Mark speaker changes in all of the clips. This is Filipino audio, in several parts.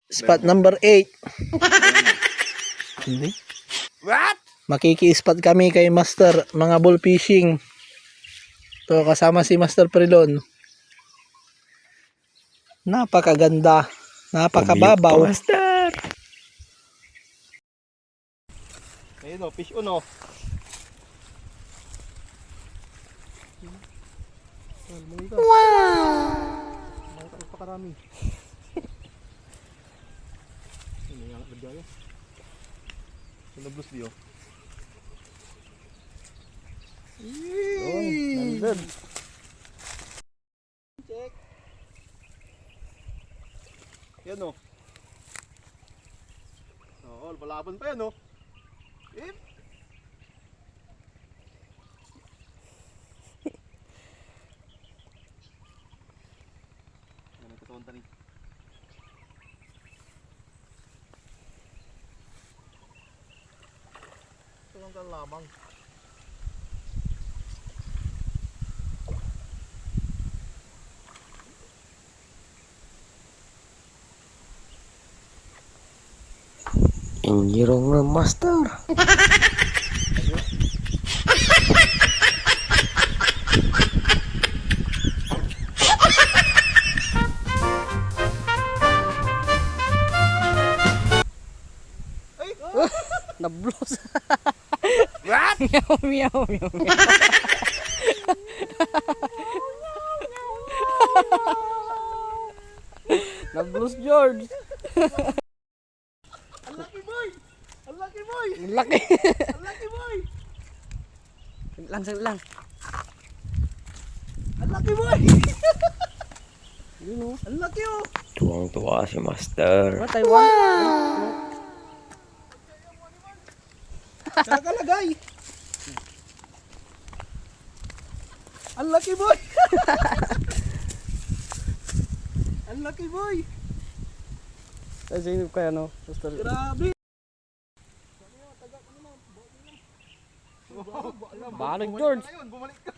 Speaker 1: Spot number 8. Hindi.
Speaker 2: What?
Speaker 1: Makiki-spot kami kay Master, mga bull fishing. To kasama si Master Prilon. Napakaganda. Napakababaw.
Speaker 2: Master. Ayun o, fish on o.
Speaker 1: Wow!
Speaker 2: Mga pakarami. Ano yung nagaya? Sinablos diyo. Nandun. Check. Yan o. Oo, balaban pa yan o. Ip. Yan ang katawan tani. Ito lang ka lamang.
Speaker 3: Injirong na master.
Speaker 2: Ay!
Speaker 1: Nablos.
Speaker 2: What?
Speaker 1: Meow, meow, meow, meow. Nablos, George.
Speaker 2: Ang laki boy! Ang laki boy!
Speaker 1: Ang laki.
Speaker 2: Ang laki boy!
Speaker 1: Saglit lang.
Speaker 2: Ang laki boy!
Speaker 1: Yun o.
Speaker 2: Ang laki oh!
Speaker 3: Tuwang-tuwa si master.
Speaker 1: What, Taiwan?
Speaker 2: Nakakalagay! Ang laki boy! Ang laki boy!
Speaker 1: Ay, sinip kaya no? Master.
Speaker 2: Grabe!
Speaker 1: Balag, George.
Speaker 2: Bumalik ka!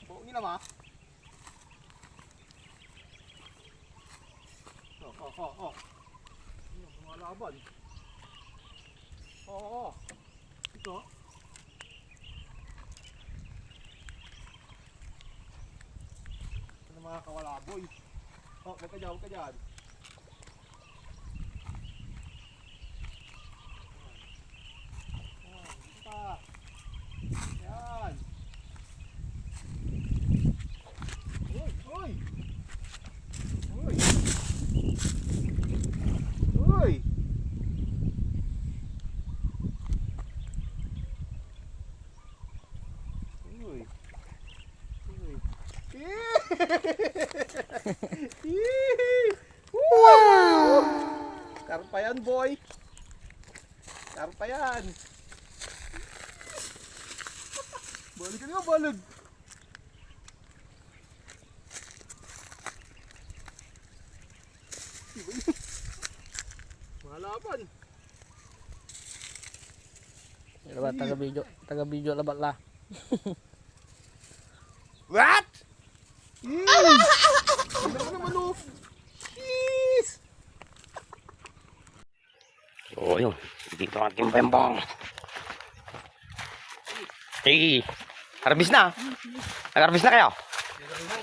Speaker 2: Buong nila ma! Oh. Mga laban. Oo. Ito. Ano mga kawalaboy? Oh, huwag ka dyan. Yan. Uy! Uy! Wow! Karpa yan, boy. Karpa yan. Balik ka nga, balag. Mahalapan.
Speaker 1: Diba, taga-video labat la.
Speaker 2: What? Ano naman oh? Jeez!
Speaker 3: So, yun. Dito ang ating bembong. Hey! Harvest na! Nag-harvest na kayo?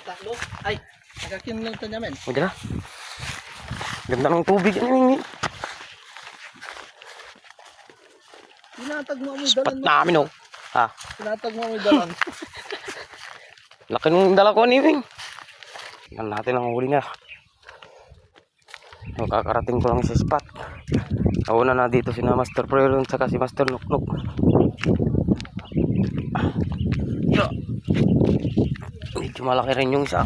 Speaker 1: Tatlo. Ay, nagakin lang ito namin.
Speaker 3: Hindi na. Ganda ng tubig. Ano yung
Speaker 1: Tinatag mo amoy
Speaker 3: spot
Speaker 1: dalan mo.
Speaker 3: namin oh. Ha?
Speaker 1: Tinatag mo amoy dalan.
Speaker 3: Laki nung dala ko ni Wing. Tingnan natin ang huli niya. Kakarating ko lang sa spot. Nauna na dito si Master Prelon saka si Master Nuknuk. Medyo malaki rin yung isa.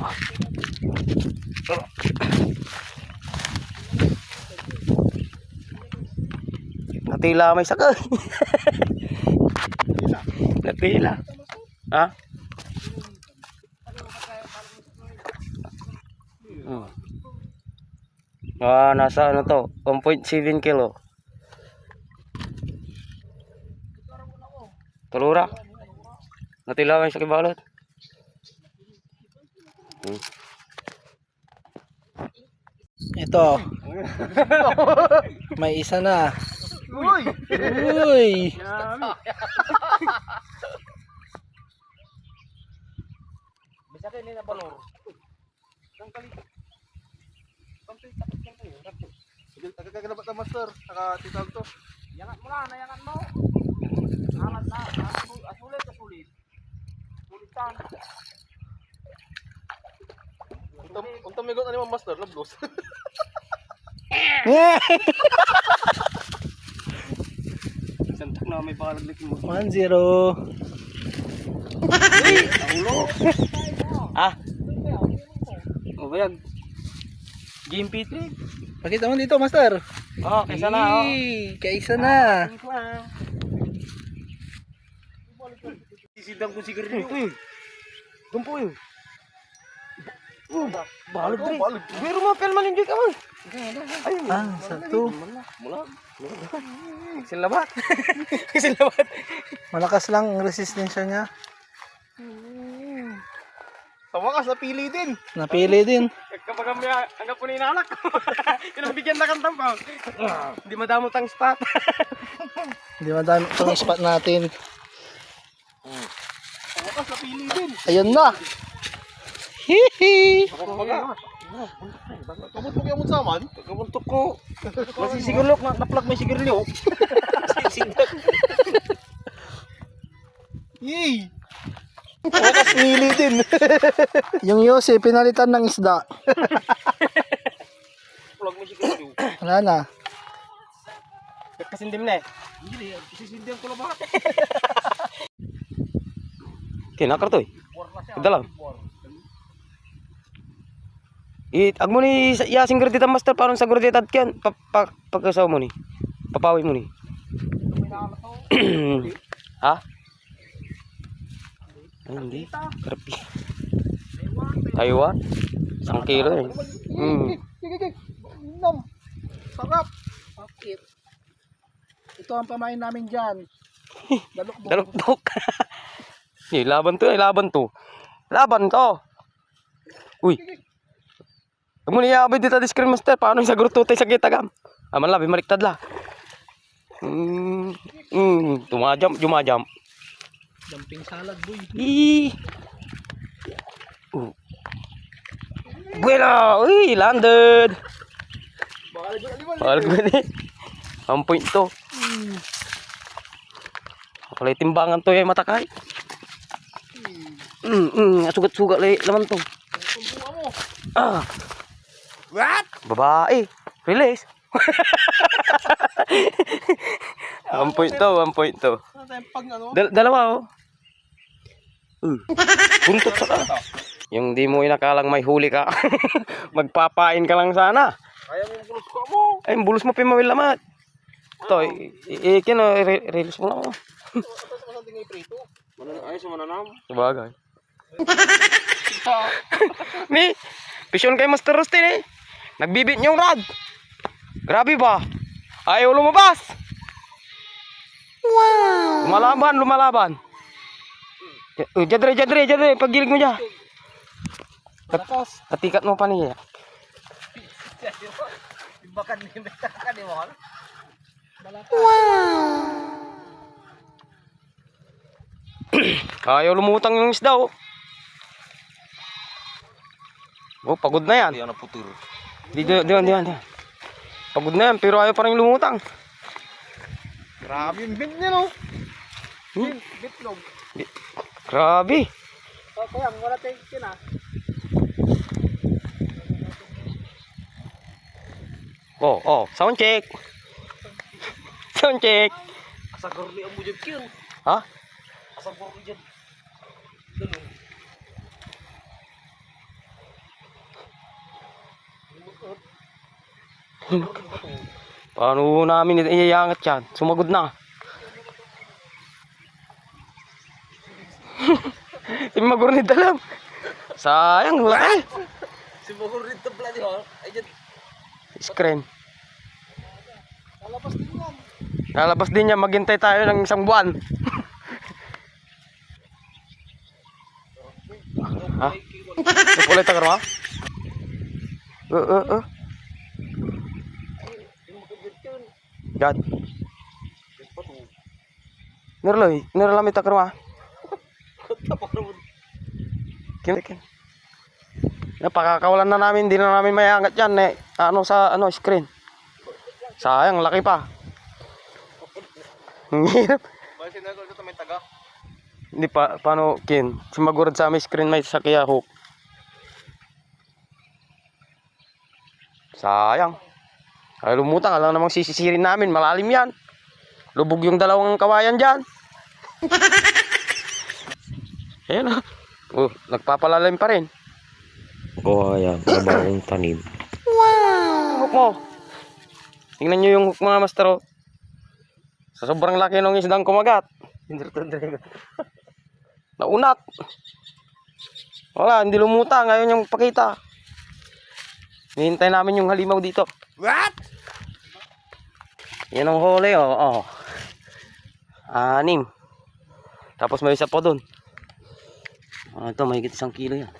Speaker 3: Natila may sakay. Natila. Ha? Nasa ano to, 1.7 kilo. Tulura. Natilawan sa kibalot.
Speaker 1: Ito. May isa na.
Speaker 2: Uy!
Speaker 1: Uy!
Speaker 3: Bisa kayo nila balor.
Speaker 2: Agad-agad na master. Saka titag to.
Speaker 3: Yangat mo lang, nayangat mo. Alat na, asulit. Sulitan.
Speaker 2: Untang may got ano master, lablos.
Speaker 3: Santak na may pakalaglik mo.
Speaker 1: 1-0.
Speaker 3: Ulo. Ah. O bayag. Game P3.
Speaker 1: Pakita mo dito, Master.
Speaker 3: Oh, kaysa na. Oh.
Speaker 1: Kaisa na.
Speaker 3: Sisidang ko sigarilyo. Tumpo yun. Balog din. Pero mga pelman hindi ka man. Ayun.
Speaker 1: Satu.
Speaker 3: Mula. Silabat. Silabat.
Speaker 1: Malakas lang ang resistensya niya.
Speaker 2: Sa wakas, napili din.
Speaker 1: Napili din.
Speaker 3: Kapag kami hanggang po ninalak. Pinabigyan na kang tampaw. Hindi madamot ang spot.
Speaker 1: Hindi madami itong spot natin.
Speaker 2: Sa wakas, napili din.
Speaker 1: Ayun na. Hihi.
Speaker 2: Kamuntok yung saman.
Speaker 3: Kamuntok ko. Masisigurlok na naplag may sigarilyo. Sisindak.
Speaker 2: Yay!
Speaker 1: Wakas mili din. Yung Yose, pinalitan ng isda.
Speaker 3: Plug may sigarilyo.
Speaker 1: Wala na.
Speaker 3: Kasindim na eh. Hindi, sisindihan ko lang ba? Kinakar to eh. Ito lang. Ag mo ni yasing gradita master parang sa gradita kyan pagkasaw mo ni. Papawi mo ni. Ha? Ay, hindi. Karpi. Taiwan. 1 kilo eh.
Speaker 2: Nom. Sarap.
Speaker 1: Bakit? Ito ang pamain namin dyan. Dalukbok.
Speaker 3: Dalukbok. Laban to. Laban to. Uy. Huwag mo niyabay dito di screen master. Paano yung sa gruto tayo sa kitagam? Aman labi, mariktad la. Jumajam.
Speaker 1: Dumping salad, boy.
Speaker 3: Buena! Uy, landed! Bakal gue nih. Ang point to. Kalau timbangan to yung matakay. Sugat-sugat laman to.
Speaker 2: What?
Speaker 3: Babae. Release. Ang point to.
Speaker 2: Ano tayong pag ano?
Speaker 3: Dalawa oh. Buntot sa ka. Yung di mo inakalang may huli ka. Magpapain ka lang sana.
Speaker 2: Kaya mo yung bulus ko mo.
Speaker 3: Ay, yung bulus mo pimawil lamat. Ito, release mo lang mo.
Speaker 2: Masang tingay prito. Ayos mo mananam.
Speaker 3: Sabagay. Mi, pisyon kay Master Rustin eh. Nagbibit niyong rad. Grabe ba? Ayaw lumabas. Wow. Lumalaban. Jadre. Paggilig mo dyan. Katikat mo pa niya.
Speaker 2: Bakan ni beta kan mo.
Speaker 3: Ayaw lumutang yung isda oh. Oh, pagod na yan.
Speaker 2: Yan na putur.
Speaker 3: Di. Pagod na yan, pero ayaw pa rin lumutang.
Speaker 2: Grabe yung bit niya no. Bitlog.
Speaker 3: Grabe.
Speaker 2: Kaya wala tayong kina.
Speaker 3: Oh, sound check. Sound check.
Speaker 2: Asa gorli ang mujud kiyo.
Speaker 3: Ha?
Speaker 2: Asa gorli dyan.
Speaker 3: Paano namin iyayangat yan? Sumagod na. Timagor ni dalam. Sayang, laki.
Speaker 2: Si Mogor rin tabla di ho. Ay dyan.
Speaker 3: Screen.
Speaker 2: Lalabas din yan.
Speaker 3: Lalabas din niya, maghintay tayo ng 1 buwan. Ha? Ulit ka ma? God. Niraloy ta karwa. Kin. Napakakawalan na namin, hindi na namin may angat yan eh. Screen. Sayang, laki pa. Ang hirap.
Speaker 2: Balik na ko may taga.
Speaker 3: Hindi pa, paano, Kin? Sumagurad sa aming screen may sakya hook. Sayang. Ay lumutang, alam namang sisisirin namin, malalim yan. Lubog yung dalawang kawayan dyan. Ayan o. Nagpapalalim pa rin.
Speaker 4: Ayan, bagong tanim.
Speaker 3: Hook mo. Tingnan nyo yung hook mga master oh. Sa sobrang laki ng isdang kumagat. Naunat. Wala, hindi lumutang. Ngayon yung pakita. Hinihintay namin yung halimaw dito.
Speaker 2: What?
Speaker 3: Yan ang huli oh. 6. Tapos may isa pa dun. Ito, mahigit 1 kilo yan.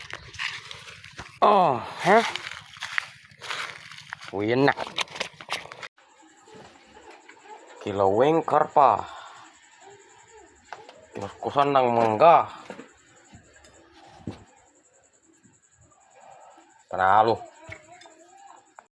Speaker 3: Yan na. Kilaweng karpa. Kinuskusan ng mangga. Panalo.